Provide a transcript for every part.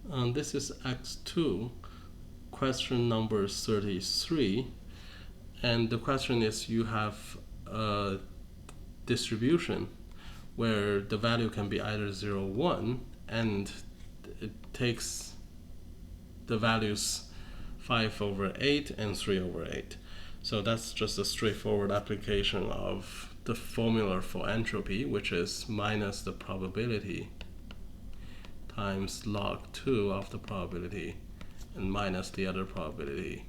This is x2, question number 33. And the question is, you have a distribution where the value can be either 0, 1, and it takes the values 5/8 and 3/8. So that's just a straightforward application of the formula for entropy, which is minus the probability times log 2 of the probability and minus the other probability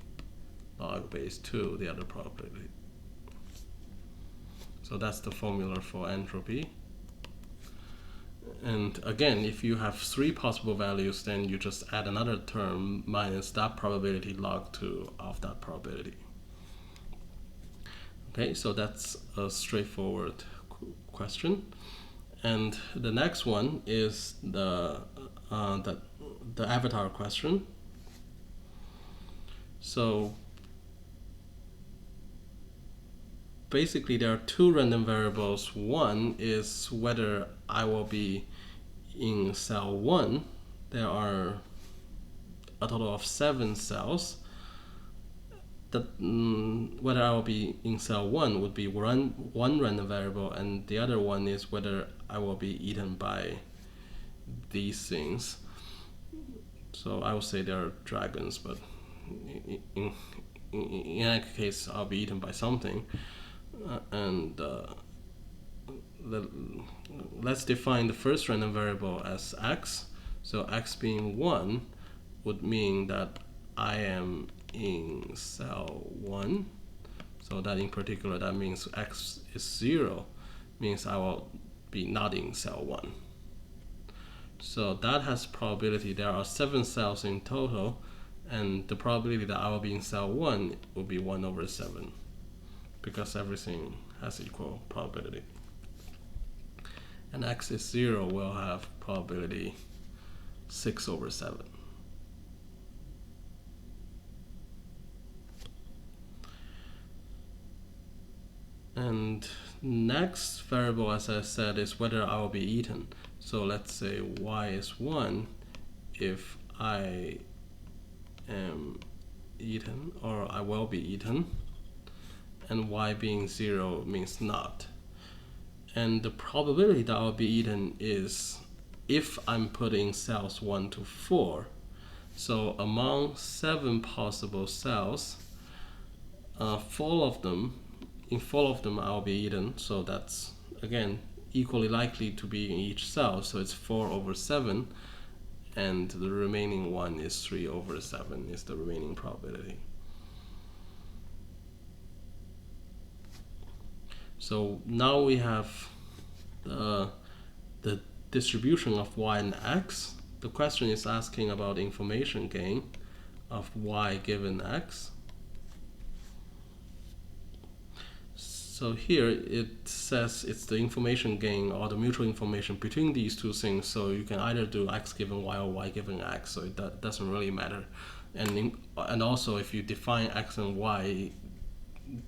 log base 2, the other probability. So that's the formula for entropy. And again, if you have 3 possible values, then you just add another term minus that probability log 2 of that probability. Okay, so that's a straightforward question. And the next one is the avatar question. So basically there are 2 random variables. One is whether I will be in cell 1. There are a total of 7 cells. Whether I will be in cell 1 would be one random variable, and the other one is whether I will be eaten by these things. So I would say they are dragons, but in any case I'll be eaten by something. Let's define the first random variable as x. So x being 1 would mean that I am in cell 1. So that in particular, that means x is 0, means I will be not in cell 1. So that has probability. There are 7 cells in total, and the probability that I will be in cell 1 will be 1/7, because everything has equal probability. And x is 0 will have probability 6/7. And next variable, as I said, is whether I will be eaten. So let's say y is 1 if I am eaten, or I will be eaten, and y being 0 means not. And the probability that I'll be eaten is if I'm putting cells 1 to 4. So among 7 possible cells, 4 of them I'll be eaten. So that's again equally likely to be in each cell. So it's 4/7, and the remaining one is 3/7 is the remaining probability. So now we have the distribution of y and x. The question is asking about information gain of y given x. So here it says it's the information gain or the mutual information between these two things. So you can either do x given y or y given x. So it doesn't really matter. And also if you define x and y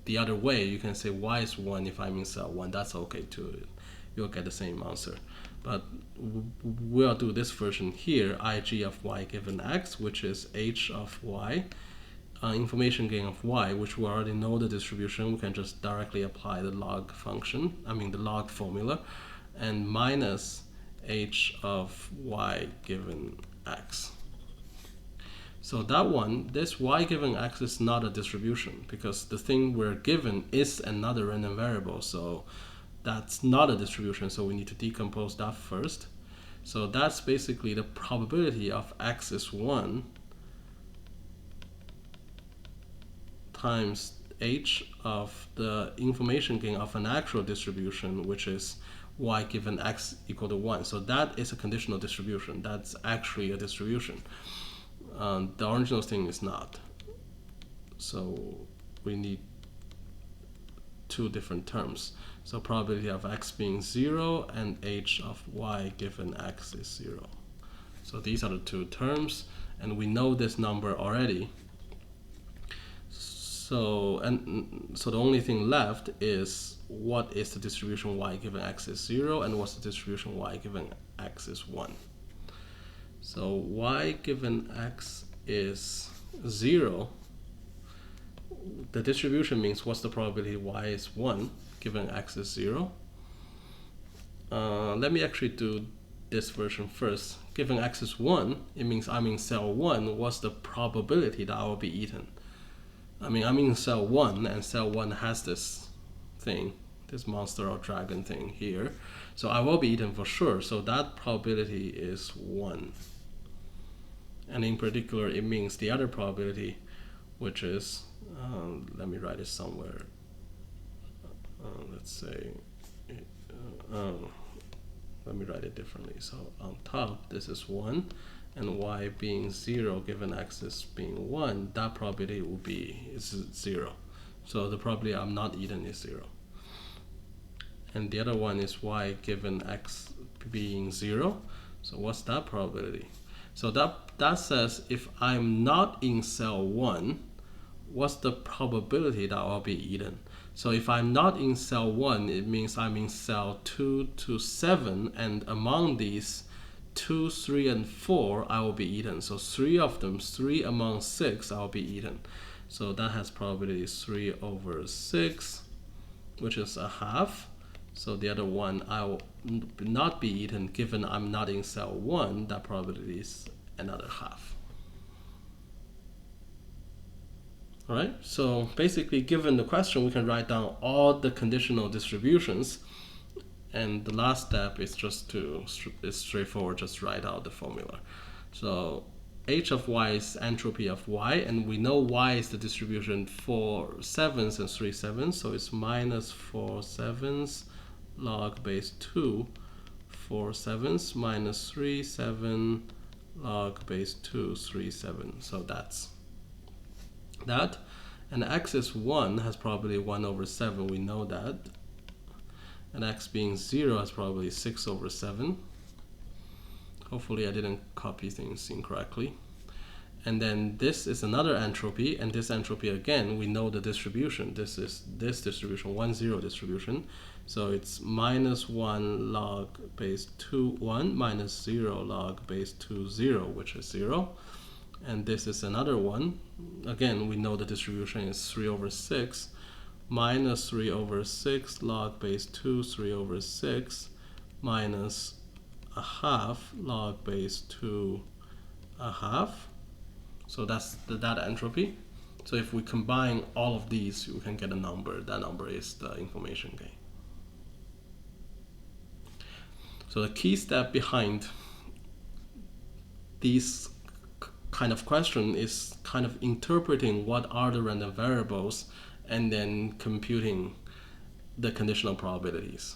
the other way, you can say y is 1 if I'm in cell 1. That's okay too. You'll get the same answer. But we'll do this version here, ig of y given x, which is h of y. Information gain of y, which we already know the distribution, we can just directly apply the log function, the log formula, and minus h of y given x. So that one, this y given x is not a distribution, because the thing we're given is another random variable, so that's not a distribution, so we need to decompose that first. So that's basically the probability of x is 1 times h of the information gain of an actual distribution, which is y given x equal to 1. So that is a conditional distribution. That's actually a distribution. The original thing is not. So we need 2 different terms. So probability of x being 0 and h of y given x is 0. So these are the 2 terms, and we know this number already. So the only thing left is what is the distribution y given x is 0 and what's the distribution y given x is 1. So y given x is 0. The distribution means what's the probability y is 1 given x is 0. Let me actually do this version first. Given x is 1, it means I'm in cell 1. What's the probability that I will be eaten? I'm in cell 1, and cell 1 has this thing, this monster or dragon thing here. So I will be eaten for sure. So that probability is 1. And in particular, it means the other probability, which is, let me write it somewhere. Let's say, let me write it differently. So on top, this is 1, and y being 0 given x is being 1, that probability will be 0. So the probability I'm not eaten is 0. And the other one is y given x being 0. So what's that probability? So that says if I'm not in cell 1, what's the probability that I'll be eaten? So if I'm not in cell 1, it means I'm in cell 2 to 7, and among these 2, 3, and 4, I will be eaten. So 3 of them, 3 among 6, I'll be eaten. So that has probability 3 over 6, which is a half. So the other one, I will not be eaten given I'm not in cell 1. That probability is another half. All right, so basically given the question, we can write down all the conditional distributions. And the last step is just it's straightforward, just write out the formula. So h of y is entropy of y, and we know y is the distribution 4 7s and 3 7s, so it's minus 4 7s log base 2, 4 7s minus 3 7 log base 2, 3 7. So that's that. And x is 1 has probability 1 over 7, we know that. And x being 0 has probably 6 over 7. Hopefully I didn't copy things incorrectly. And then this is another entropy, and this entropy again, we know the distribution. This is this distribution, 1, 0 distribution. So it's minus 1 log base 2, 1, minus 0 log base 2, 0, which is 0. And this is another one. Again, we know the distribution is 3 over 6. Minus 3 over 6 log base 2, 3 over 6, minus a half log base 2, a half. So that's that entropy. So if we combine all of these, we can get a number. That number is the information gain. So the key step behind these kind of question is kind of interpreting what are the random variables and then computing the conditional probabilities.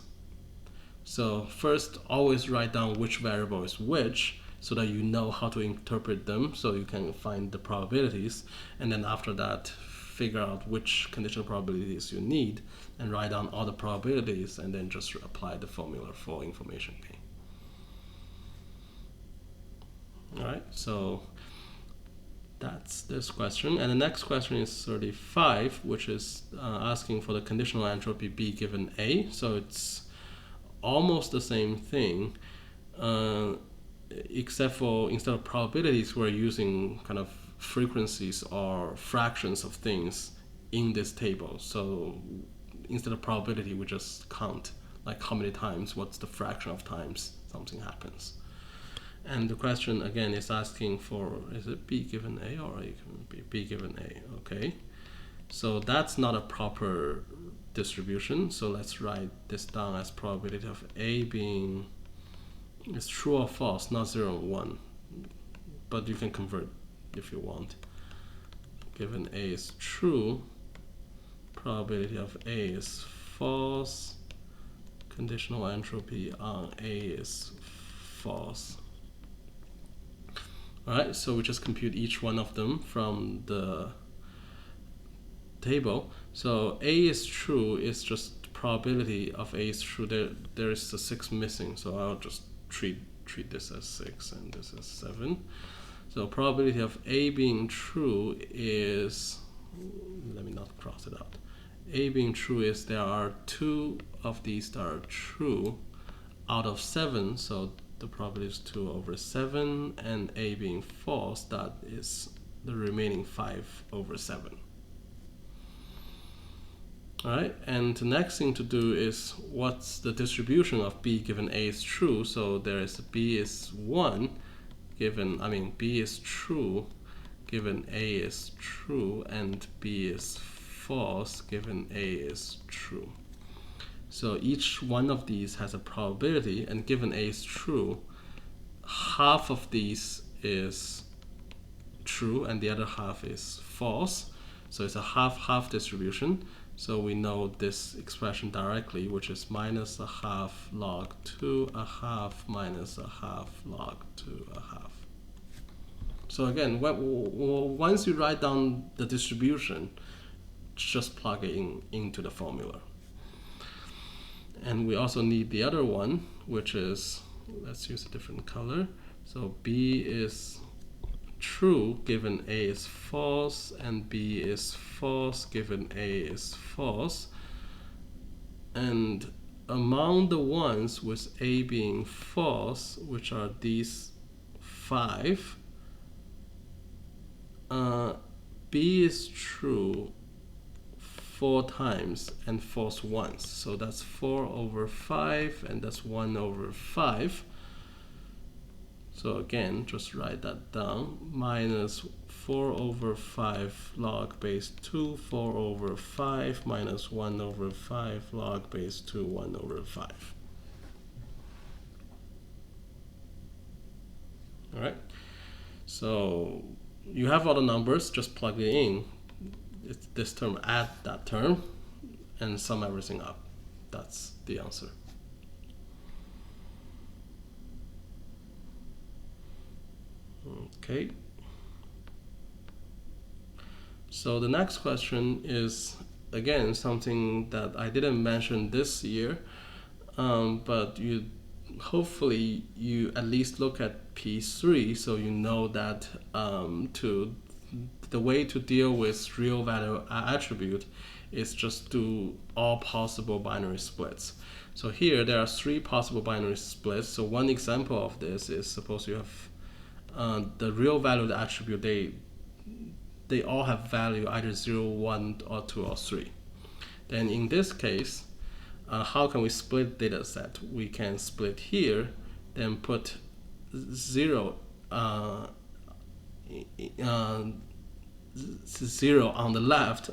So first, always write down which variable is which so that you know how to interpret them so you can find the probabilities. And then after that, figure out which conditional probabilities you need and write down all the probabilities and then just apply the formula for information gain. All right, so that's this question. And the next question is 35, which is asking for the conditional entropy B given A. So it's almost the same thing, except for instead of probabilities, we're using kind of frequencies or fractions of things in this table. So instead of probability, we just count, like how many times, what's the fraction of times something happens. And the question again is asking for, is it B given A or A given B? B given A, okay. So that's not a proper distribution. So let's write this down as probability of A being, it's true or false, not 0 and 1. But you can convert if you want. Given A is true, probability of A is false, conditional entropy on A is false. All right, so we just compute each one of them from the table. So A is true is just probability of A is true. There is a 6 missing, so I'll just treat this as 6 and this as 7. So probability of A being true is, let me not cross it out. A being true is there are 2 of these that are true out of 7, so the probability is 2 over 7, and A being false, that is the remaining 5 over 7. Alright, and the next thing to do is what's the distribution of B given A is true. So there is B is 1 given, B is true given A is true, and B is false given A is true. So each one of these has a probability, and given A is true, half of these is true and the other half is false. So it's a half-half distribution. So we know this expression directly, which is minus a half log 2 a half minus a half log 2 a half. So again, once you write down the distribution, just plug it into the formula. And we also need the other one, which is, let's use a different color. So B is true given A is false, and B is false given A is false. And among the ones with A being false, which are these 5, B is true 4 times and false once. So that's 4 over 5, and that's 1 over 5. So again, just write that down. Minus 4 over 5 log base 2, 4 over 5, minus 1 over 5 log base 2, 1 over 5. All right. So you have all the numbers, just plug it in. It's this term, add that term, and sum everything up. That's the answer. Okay. So the next question is, again, something that I didn't mention this year, but hopefully you at least look at P3, so you know that the way to deal with real value attribute is just do all possible binary splits. So here there are 3 possible binary splits. So one example of this is, suppose you have the real valued attribute, they all have value either 0, 1, or 2, or 3. Then in this case, how can we split data set? We can split here, then put 0 0 on the left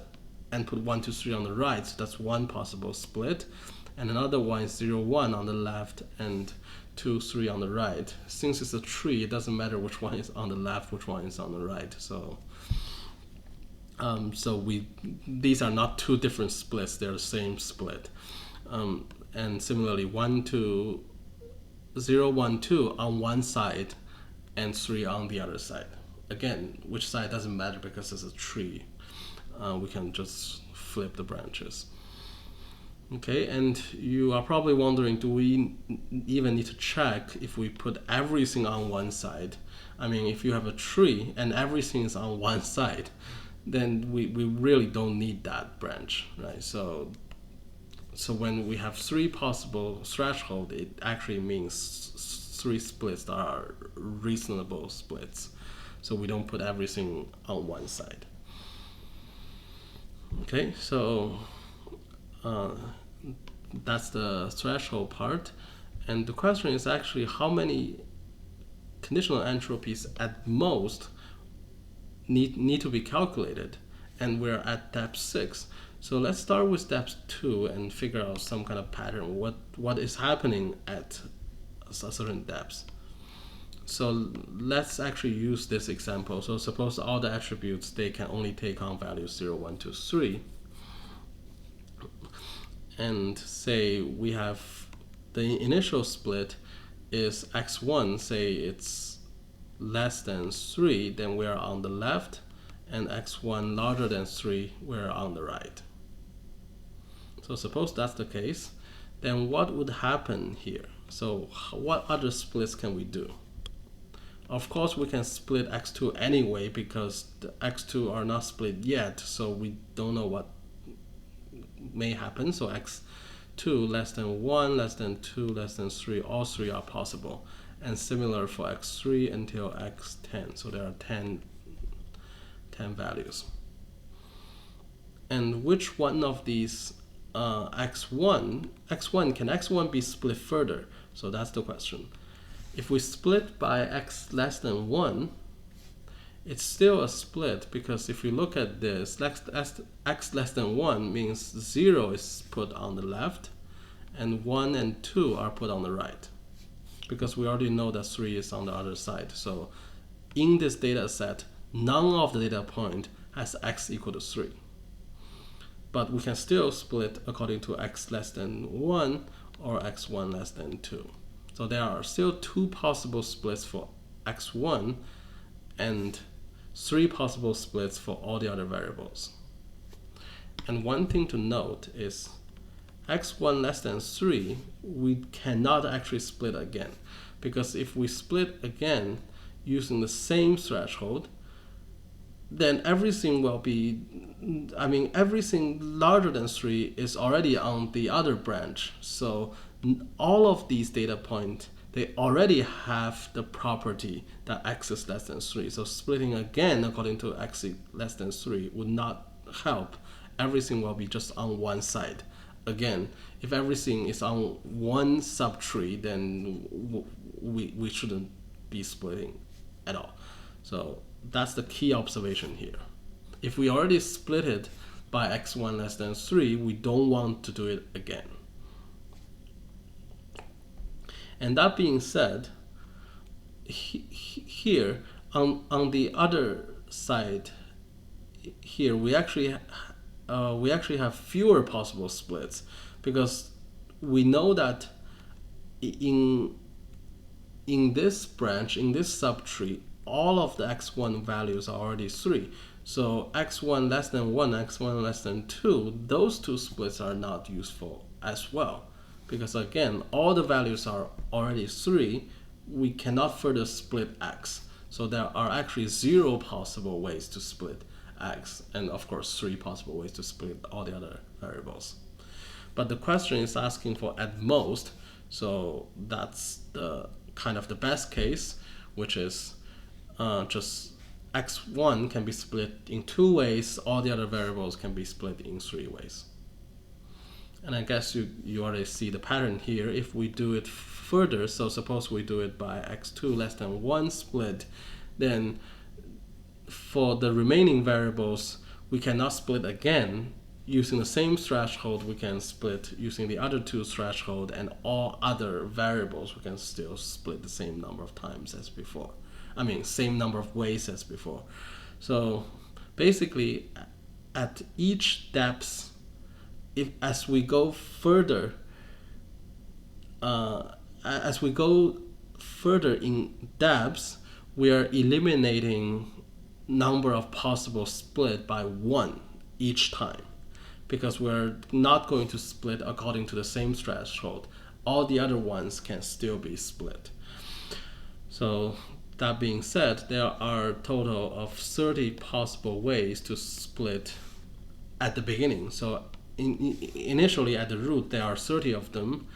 and put 1, 2, 3 on the right. So that's one possible split. And another one is 0, 1 on the left and 2, 3 on the right. Since it's a tree, it doesn't matter which one is on the left, which one is on the right. So these are not 2 different splits, they're the same split. And similarly, 1, 2, 0, 1, 2 on one side and 3 on the other side. Again, which side doesn't matter because it's a tree. We can just flip the branches. Okay, and you are probably wondering, do we even need to check if we put everything on one side? I mean, if you have a tree and everything is on one side, then we really don't need that branch, right? So when we have 3 possible thresholds, it actually means 3 splits that are reasonable splits. So we don't put everything on one side. Okay, so that's the threshold part. And the question is actually how many conditional entropies at most need to be calculated. And we're at depth 6. So let's start with depth 2 and figure out some kind of pattern. What is happening at a certain depth? So let's actually use this example. So suppose all the attributes, they can only take on values 0, 1, 2, 3. And say we have the initial split is x1, say it's less than 3, then we're on the left, and x1 larger than 3, we're on the right. So suppose that's the case, then what would happen here? So what other splits can we do? Of course, we can split x2 anyway because the x2 are not split yet, so we don't know what may happen. So x2 less than 1, less than 2, less than 3, all 3 are possible. and similar for x3 until x10. So there are 10 values. And which one of these can x1 be split further? So that's the question. If we split by x less than 1, it's still a split, because if you look at this, x less than 1 means 0 is put on the left and 1 and 2 are put on the right, because we already know that 3 is on the other side. So in this data set, none of the data point has x equal to 3. But we can still split according to x less than 1 or x1 less than 2. So there are still 2 possible splits for x1 and 3 possible splits for all the other variables. And one thing to note is x1 less than 3, we cannot actually split again, because if we split again using the same threshold, then everything will be, everything larger than 3 is already on the other branch. So all of these data points, they already have the property that x is less than 3. So splitting again according to x less than 3 would not help. Everything will be just on one side. Again, if everything is on one subtree, then we shouldn't be splitting at all. So that's the key observation here. If we already split it by x1 less than 3, we don't want to do it again. And that being said, here on the other side, here we actually have fewer possible splits, because we know that in this branch, in this subtree, all of the x1 values are already 3. So x1 less than 1, x1 less than 2, those 2 splits are not useful as well, because again, all the values are already 3. We cannot further split x. So there are actually 0 possible ways to split x, and of course 3 possible ways to split all the other variables. But the question is asking for at most, so that's the kind of the best case, which is just x1 can be split in 2 ways, all the other variables can be split in 3 ways. And I guess you already see the pattern here. If we do it further, so suppose we do it by x2 less than 1 split, then for the remaining variables, we cannot split again. Using the same threshold, we can split using the other 2 threshold, and all other variables we can still split the same number of times as before. Same number of ways as before. So basically, at each depth, as we go further in depths, we are eliminating number of possible split by 1 each time, because we're not going to split according to the same threshold. All the other ones can still be split. So that being said, there are a total of 30 possible ways to split at the beginning. So initially at the root, there are 30 of them,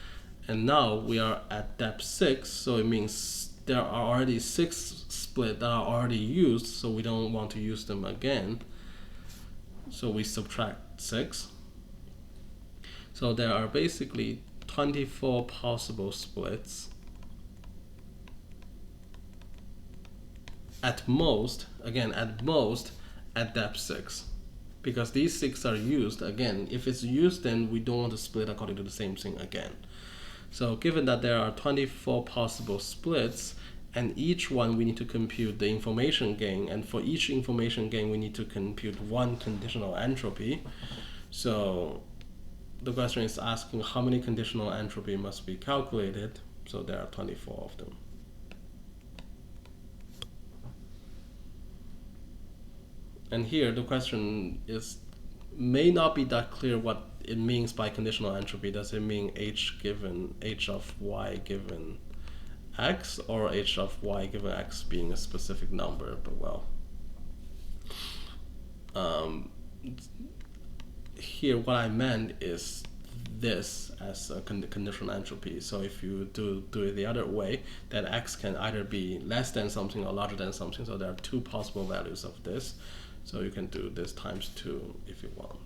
and now we are at depth 6, so it means there are already 6 split that are already used, so we don't want to use them again. So we subtract 6. So there are basically 24 possible splits. At most, at depth 6. Because these 6 are used, again, if it's used, then we don't want to split according to the same thing again. So given that there are 24 possible splits, and each one we need to compute the information gain, and for each information gain we need to compute 1 conditional entropy. So the question is asking how many conditional entropy must be calculated. So there are 24 of them. And here the question may not be that clear what it means by conditional entropy. Does it mean h of y given x, or h of y given x being a specific number? But well, here what I meant is this as a conditional entropy. So if you do it the other way, then x can either be less than something or larger than something. So there are two possible values of this. So you can do this times 2 if you want.